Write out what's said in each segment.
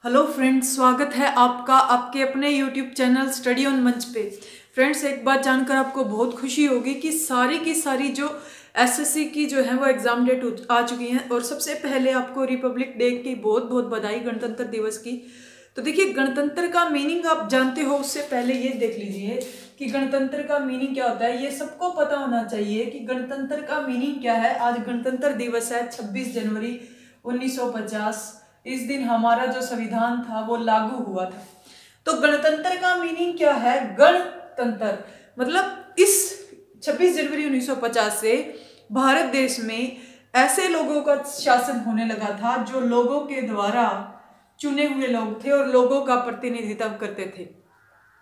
Hello friends, स्वागत है आपका आपके अपने यूट्यूब चैनल स्टडी ऑन मंच पे। फ्रेंड्स, एक बात जानकर आपको बहुत खुशी होगी कि सारी की सारी जो एसएससी की जो है वो एग्ज़ाम डेट आ चुकी हैं। और सबसे पहले आपको रिपब्लिक डे की बहुत बहुत बधाई, गणतंत्र दिवस की। तो देखिए, गणतंत्र का मीनिंग आप जानते हो, उससे पहले ये देख लीजिए कि गणतंत्र का मीनिंग क्या होता है। ये सबको पता होना चाहिए कि गणतंत्र का मीनिंग क्या है। आज गणतंत्र दिवस है 26 जनवरी 1950। इस दिन हमारा जो संविधान था वो लागू हुआ था। तो गणतंत्र का मीनिंग क्या है? गणतंत्र मतलब इस 26 जनवरी 1950 से भारत देश में ऐसे लोगों का शासन होने लगा था जो लोगों के द्वारा चुने हुए लोग थे और लोगों का प्रतिनिधित्व करते थे।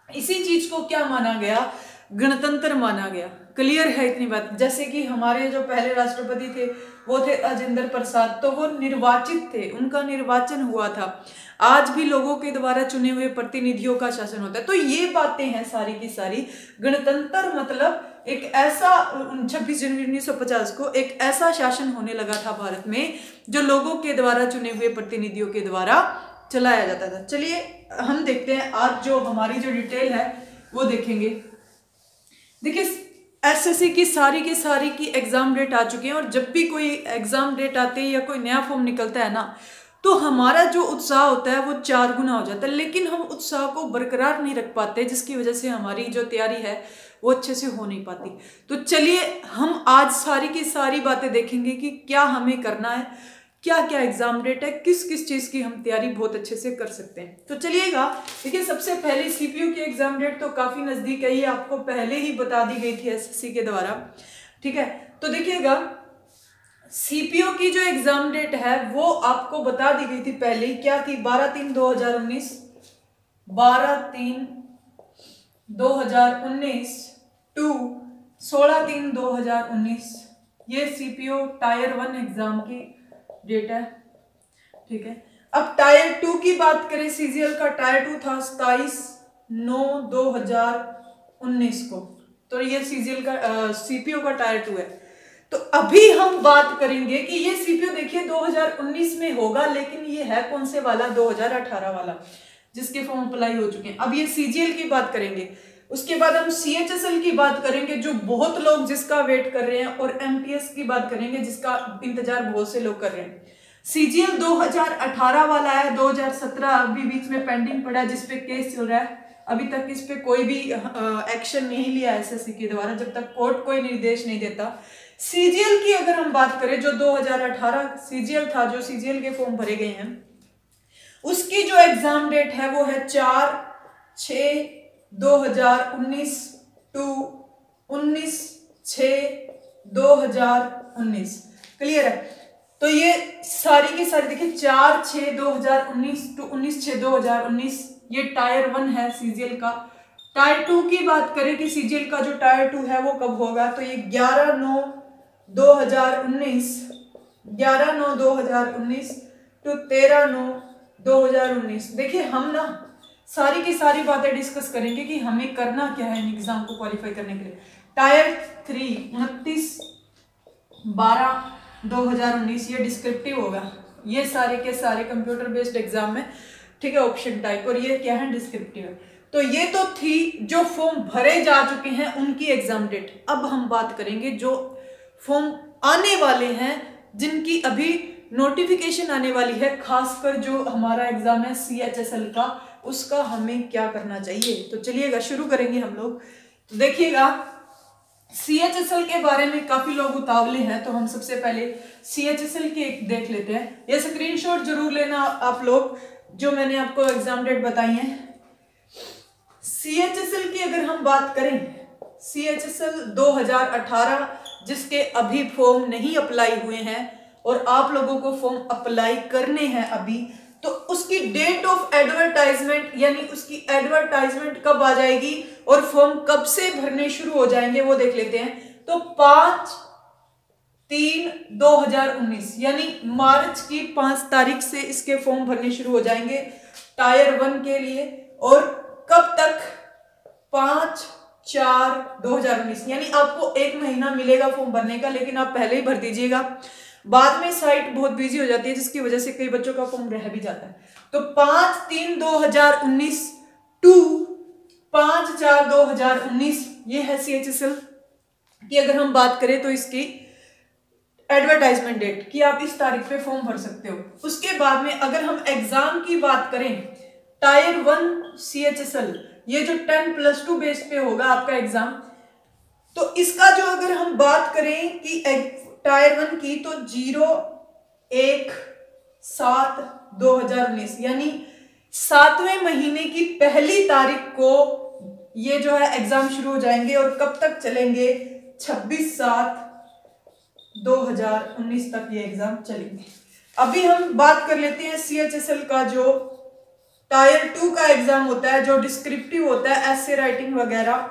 इसी चीज को क्या माना गया? गणतंत्र माना गया। क्लियर है इतनी बात? जैसे कि हमारे जो पहले राष्ट्रपति थे वो थे राजेंद्र प्रसाद, तो वो निर्वाचित थे, उनका निर्वाचन हुआ था। आज भी लोगों के द्वारा चुने हुए प्रतिनिधियों का शासन होता है। तो ये बातें हैं सारी की सारी। गणतंत्र मतलब एक ऐसा 26 जनवरी 1950 को एक ऐसा शासन होने लगा था भारत में जो लोगों के द्वारा चुने हुए प्रतिनिधियों के द्वारा चलाया जाता था। चलिए हम देखते हैं आज जो हमारी जो डिटेल है वो देखेंगे। देखिए, एसएससी की सारी की एग्जाम डेट आ चुकी है और जब भी कोई एग्जाम डेट आती है या कोई नया फॉर्म निकलता है ना, तो हमारा जो उत्साह होता है वो 4 गुना हो जाता है। लेकिन हम उत्साह को बरकरार नहीं रख पाते, जिसकी वजह से हमारी जो तैयारी है वो अच्छे से हो नहीं पाती। तो चलिए हम आज सारी की सारी बातें देखेंगे कि क्या हमें करना है, क्या क्या एग्जाम डेट है, किस किस चीज की हम तैयारी बहुत अच्छे से कर सकते हैं। तो चलिएगा, देखिए सबसे पहले सीपीयू की एग्जाम डेट तो काफी नजदीक है, ये आपको पहले ही बता दी गई थी एसएससी के द्वारा। ठीक है, तो देखिएगा सीपीयू की जो एग्जाम डेट है वो आपको बता दी गई थी पहले ही। क्या थी? 12/3/2019, 12/3/2019 टू 16/3/2019। ये सीपीयू टायर 1 एग्जाम की डेट है। ठीक है, अब टायर 2 की बात करें, सीजीएल का टायर 2 था 27/9/2019 को। तो ये सीजीएल का सीपीयू का टायर 2 है। तो अभी हम बात करेंगे कि ये सीपीयू देखिए 2019 में होगा, लेकिन ये है कौन से वाला? 2018 वाला, जिसके फॉर्म अप्लाई हो चुके हैं। अब ये सीजीएल की बात करेंगे, उसके बाद हम सीएचएसएल की बात करेंगे जो बहुत लोग जिसका वेट कर रहे हैं, और एमटीएस की बात करेंगे जिसका इंतजार बहुत से लोग कर रहे हैं। सीजीएल 2018 वाला है, 2017 अभी बीच में पेंडिंग पड़ा है जिसपे केस चल रहा है। अभी तक इस पे कोई भी एक्शन नहीं लिया एसएससी के द्वारा, जब तक कोर्ट कोई निर्देश नहीं देता। सीजीएल की अगर हम बात करें, जो 2018 सीजीएल था, जो सीजीएल के फॉर्म भरे गए हैं, उसकी जो एग्जाम डेट है वो है 4/6/2019 टू 19/6/2019। क्लियर है? तो ये सारी की सारी देखिए 4/6/2019 टू 19/6/2019 ये टायर 1 है सीजीएल का। टायर 2 की बात करें कि सीजीएल का जो टायर 2 है वो कब होगा, तो ये 11/9/2019 11/9/2019 टू 13/9/2019। देखिए हम ना सारी की सारी बातें डिस्कस करेंगे कि हमें करना क्या है इन एग्जाम को क्वालिफाई करने के लिए। टायर 3 29/12/2019 ये डिस्क्रिप्टिव होगा। ये सारे के सारे कंप्यूटर बेस्ड एग्जाम में, ठीक है, ऑप्शन टाइप, और ये क्या है? डिस्क्रिप्टिव है। तो ये तो थी जो फॉर्म भरे जा चुके हैं उनकी एग्जाम डेट। अब हम बात करेंगे जो फॉर्म आने वाले हैं, जिनकी अभी नोटिफिकेशन आने वाली है, खासकर जो हमारा एग्जाम है सीएचएसएल का, उसका हमें क्या करना चाहिए। तो चलिएगा शुरू करेंगे हम लोग। तो देखिएगा सीएचएसएल के बारे में काफी लोग उतावले हैं, तो हम सबसे पहले सीएचएसएल की एक देख लेते हैं। ये स्क्रीनशॉट जरूर लेना आप लोग, जो मैंने आपको एग्जाम डेट बताई है। सीएचएसएल की अगर हम बात करें, सीएचएसएल 2018 जिसके अभी फॉर्म नहीं अप्लाई हुए हैं और आप लोगों को फॉर्म अप्लाई करने हैं अभी, तो उसकी डेट ऑफ एडवर्टाइजमेंट यानी उसकी एडवर्टाइजमेंट कब आ जाएगी और फॉर्म कब से भरने शुरू हो जाएंगे वो देख लेते हैं। तो 5/3/2019 यानी मार्च की 5 तारीख से इसके फॉर्म भरने शुरू हो जाएंगे टायर 1 के लिए। और कब तक? 5/4/2019 यानी आपको 1 महीना मिलेगा फॉर्म भरने का, लेकिन आप पहले ही भर दीजिएगा। बाद में साइट बहुत बिजी हो जाती है जिसकी वजह से कई बच्चों का फॉर्म रह भी जाता है। तो 5/3/2019 टू 5/4/2019 ये है CHSL की। अगर हम बात करें तो इसकी एडवर्टाइजमेंट डेट कि आप इस तारीख पे फॉर्म भर सकते हो। उसके बाद में अगर हम एग्जाम की बात करें, टायर 1 CHSL ये जो 10+2 बेस पे होगा आपका एग्जाम, तो इसका जो अगर हम बात करें कि टायर 1 की तो 01/7/2019 यानी 7वें महीने की पहली तारीख को ये जो है एग्जाम शुरू हो जाएंगे और कब तक चलेंगे, 26/7/2019 तक ये एग्जाम चलेंगे। अभी हम बात कर लेते हैं CHSL का जो टायर 2 का एग्जाम होता है, जो डिस्क्रिप्टिव होता है, ऐसे राइटिंग वगैरह,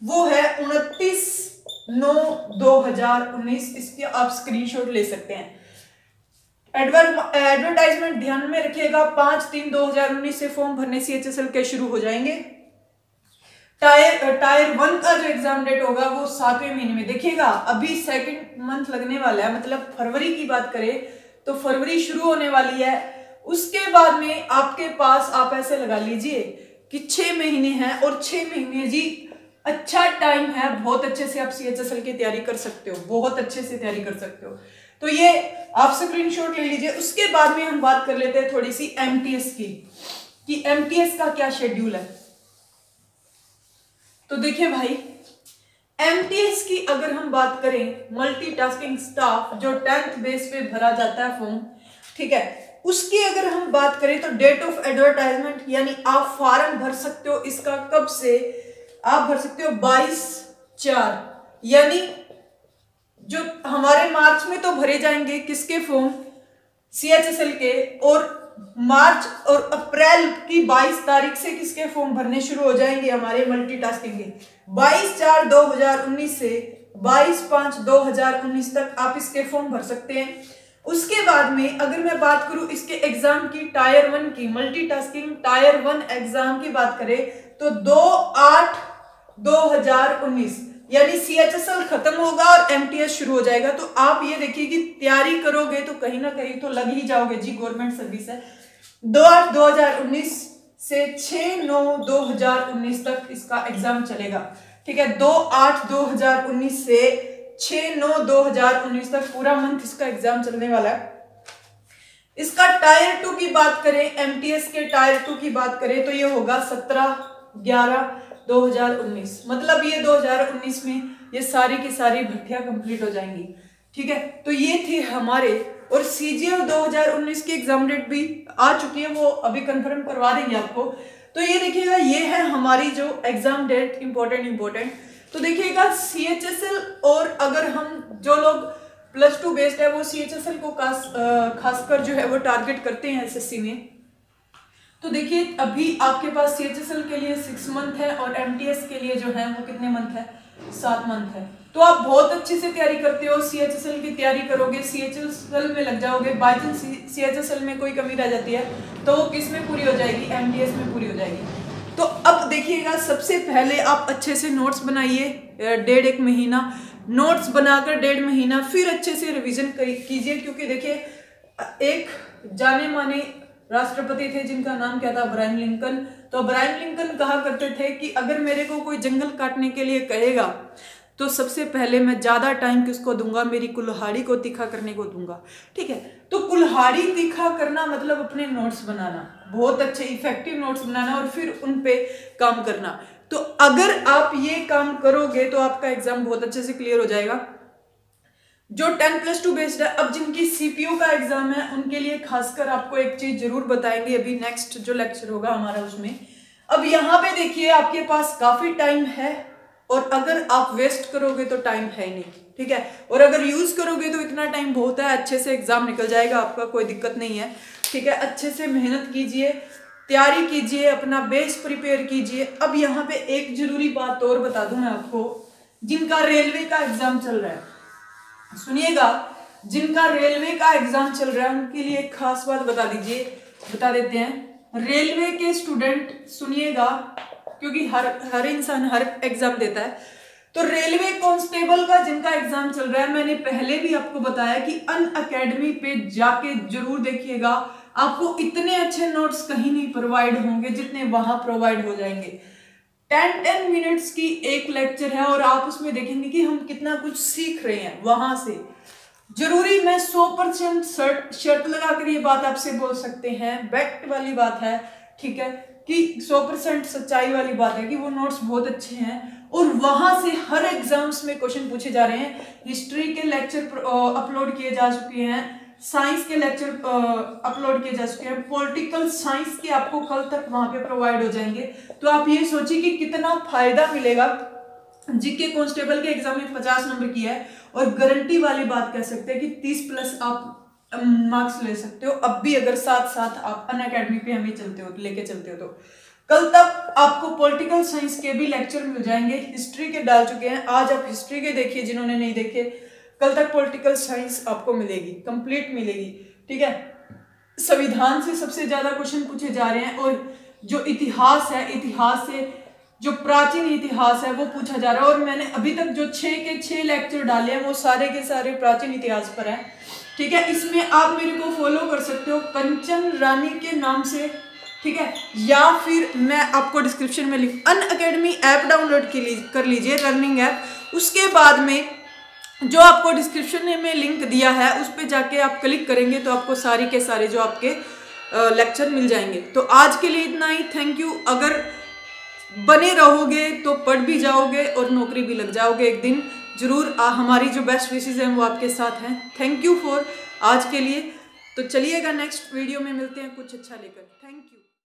वो है 29/9/2019। इसके आप स्क्रीनशॉट ले सकते हैं। एडवर्टाइजमेंट ध्यान में रखिएगा, 5/3/2019 से फॉर्म भरने CHSL के शुरू हो जाएंगे। टायर 1 का जो एग्जाम डेट होगा वो 7वें महीने में। देखिएगा अभी सेकंड मंथ लगने वाला है, मतलब फरवरी की बात करें तो फरवरी शुरू होने वाली है। उसके बाद में आपके पास आप ऐसे लगा लीजिए कि 6 महीने हैं और 6 महीने जी अच्छा टाइम है, बहुत अच्छे से आप CHSL की तैयारी कर सकते हो, बहुत अच्छे से तैयारी कर सकते हो। तो ये आप स्क्रीनशॉट ले लीजिए। उसके बाद में हम बात कर लेते हैं थोड़ी सी MTS की कि MTS का क्या शेड्यूल है। तो देखिए भाई, MTS की अगर हम बात करें, मल्टीटास्किंग स्टाफ जो 10th बेस पे भरा जाता है फॉर्म, ठीक है, उसकी अगर हम बात करें तो डेट ऑफ एडवर्टाइजमेंट यानी आप फॉर्म भर सकते हो इसका कब से, आप भर सकते हो 22/4 यानी जो हमारे मार्च में तो भरे जाएंगे किसके फॉर्म, CHSL के, और मार्च और अप्रैल की 22 तारीख से किसके फॉर्म भरने शुरू हो जाएंगे, हमारे मल्टीटास्किंग के। 22/4/2019 से 22/5/2019 तक आप इसके फॉर्म भर सकते हैं। उसके बाद में अगर मैं बात करूं इसके एग्जाम की, टायर 1 की मल्टीटास्किंग टायर 1 एग्जाम की बात करें तो 2/8/2019 यानी CHSL खत्म होगा और MTS शुरू हो जाएगा। तो आप ये देखिए कि तैयारी करोगे तो कहीं ना कहीं तो लग ही जाओगे जी, गवर्नमेंट सर्विस है। 2/8/2019 से 6/9/2019 तक इसका एग्जाम चलेगा, ठीक है। 2/8/2019 से 6/9/2019 तक पूरा मंथ इसका एग्जाम चलने वाला है। इसका टायर 2 की बात करें, MTS के टायर 2 की बात करें तो ये होगा 17/11/2019, मतलब ये 2019 में ये सारी की सारी भर्तियां कंप्लीट हो जाएंगी, ठीक है। तो ये थे हमारे, और CGL 2019 की एग्जाम डेट भी आ चुकी है, वो अभी कंफर्म करवा देंगे आपको। तो ये देखिएगा, ये है हमारी जो एग्जाम डेट इंपॉर्टेंट। तो देखिएगा CHSL, और अगर हम जो लोग +2 बेस्ड है वो CHSL को खासकर जो है वो टारगेट करते हैं SSC में। तो देखिए अभी आपके पास CHSL के लिए 6 मंथ है और MTS के लिए जो है वो कितने मंथ है, 7 मंथ है। तो आप बहुत अच्छे से तैयारी करते हो, CHSL की तैयारी करोगे, CHSL में लग जाओगे। बाई चांस CHSL में कोई कमी रह जाती है तो वो किस में पूरी हो जाएगी, MTS में पूरी हो जाएगी। तो अब देखिएगा, सबसे पहले आप अच्छे से नोट्स बनाइए, 1.5 महीना नोट्स बनाकर 1.5 महीना फिर अच्छे से रिवीजन कीजिए। क्योंकि देखिए एक जाने माने राष्ट्रपति थे जिनका नाम क्या था, अब्राहम लिंकन। तो अब्राहम लिंकन कहा करते थे कि अगर मेरे को कोई जंगल काटने के लिए कहेगा तो सबसे पहले मैं ज्यादा टाइम किसको दूंगा, मेरी कुल्हाड़ी को तीखा करने को दूंगा, ठीक है। तो कुल्हाड़ी तीखा करना मतलब अपने नोट्स बनाना, बहुत अच्छे इफेक्टिव नोट्स बनाना और फिर उन पे काम करना। तो अगर आप ये काम करोगे तो आपका एग्जाम बहुत अच्छे से क्लियर हो जाएगा। जो 10+2 बेस्ड है, अब जिनकी CPU का एग्जाम है उनके लिए खासकर आपको एक चीज जरूर बताएंगे अभी नेक्स्ट जो लेक्चर होगा हमारा उसमें। अब यहाँ पे देखिए आपके पास काफी टाइम है, और अगर आप वेस्ट करोगे तो टाइम है नहीं, ठीक है। और अगर यूज करोगे तो इतना टाइम बहुत है, अच्छे से एग्जाम निकल जाएगा आपका, कोई दिक्कत नहीं है, ठीक है। अच्छे से मेहनत कीजिए, तैयारी कीजिए, अपना बेस प्रिपेयर कीजिए। अब यहाँ पे एक जरूरी बात और बता दूं मैं आपको, जिनका रेलवे का एग्जाम चल रहा है, सुनिएगा, जिनका रेलवे का एग्जाम चल रहा है उनके लिए एक खास बात बता देते हैं। रेलवे के स्टूडेंट सुनिएगा, क्योंकि हर इंसान हर एग्जाम देता है। तो रेलवे कांस्टेबल का जिनका एग्जाम चल रहा है, मैंने पहले भी आपको बताया कि अनअकैडमी पे जाके जरूर देखिएगा, आपको इतने अच्छे नोट्स कहीं नहीं प्रोवाइड होंगे जितने वहां प्रोवाइड हो जाएंगे। 10 मिनट्स की एक लेक्चर है और आप उसमें देखेंगे कि हम कितना कुछ सीख रहे हैं वहां से। जरूरी मैं 100% शर्त लगाकर ये बात आपसे बोल सकते हैं, फैक्ट वाली बात है, ठीक है, कि 100% सच्चाई वाली बात है कि वो नोट्स बहुत अच्छे हैं और वहां से हर एग्जाम्स में क्वेश्चन पूछे जा रहे हैं। हिस्ट्री के लेक्चर अपलोड किए जा चुके हैं, साइंस के लेक्चर अपलोड किए जा चुके हैं, पॉलिटिकल साइंस के आपको कल तक वहां पे प्रोवाइड हो जाएंगे। तो आप ये सोचिए कि कितना फायदा मिलेगा। जीके कांस्टेबल के एग्जाम में 50 नंबर की है और गारंटी वाली बात कह सकते हैं कि 30+ आप मार्क्स ले सकते हो अब भी, अगर साथ साथ आप अनअकैडमी पे हमें लेके चलते हो तो। कल तक आपको पॉलिटिकल साइंस के भी लेक्चर मिल जाएंगे, हिस्ट्री के डाल चुके हैं, आज आप हिस्ट्री के देखिए जिन्होंने नहीं देखे, कल तक पॉलिटिकल साइंस आपको मिलेगी, कंप्लीट मिलेगी, ठीक है। संविधान से सबसे ज्यादा क्वेश्चन पूछे जा रहे हैं और जो इतिहास है, इतिहास से जो प्राचीन इतिहास है वो पूछा जा रहा है। और मैंने अभी तक जो 6 के 6 लेक्चर डाले हैं वो सारे के सारे प्राचीन इतिहास पर हैं, ठीक है। इसमें आप मेरे को फॉलो कर सकते हो कंचन रानी के नाम से, ठीक है, या फिर मैं आपको डिस्क्रिप्शन में लिंक, अनअकैडमी ऐप डाउनलोड कर लीजिए, लर्निंग ऐप। उसके बाद में जो आपको डिस्क्रिप्शन में लिंक दिया है उस पर जाके आप क्लिक करेंगे तो आपको सारी के सारे जो आपके लेक्चर मिल जाएंगे। तो आज के लिए इतना ही, थैंक यू। अगर बने रहोगे तो पढ़ भी जाओगे और नौकरी भी लग जाओगे एक दिन जरूर। हमारी जो बेस्ट विशेस हैं वो आपके साथ हैं। थैंक यू फॉर आज के लिए। तो चलिएगा नेक्स्ट वीडियो में मिलते हैं कुछ अच्छा लेकर। Thank you.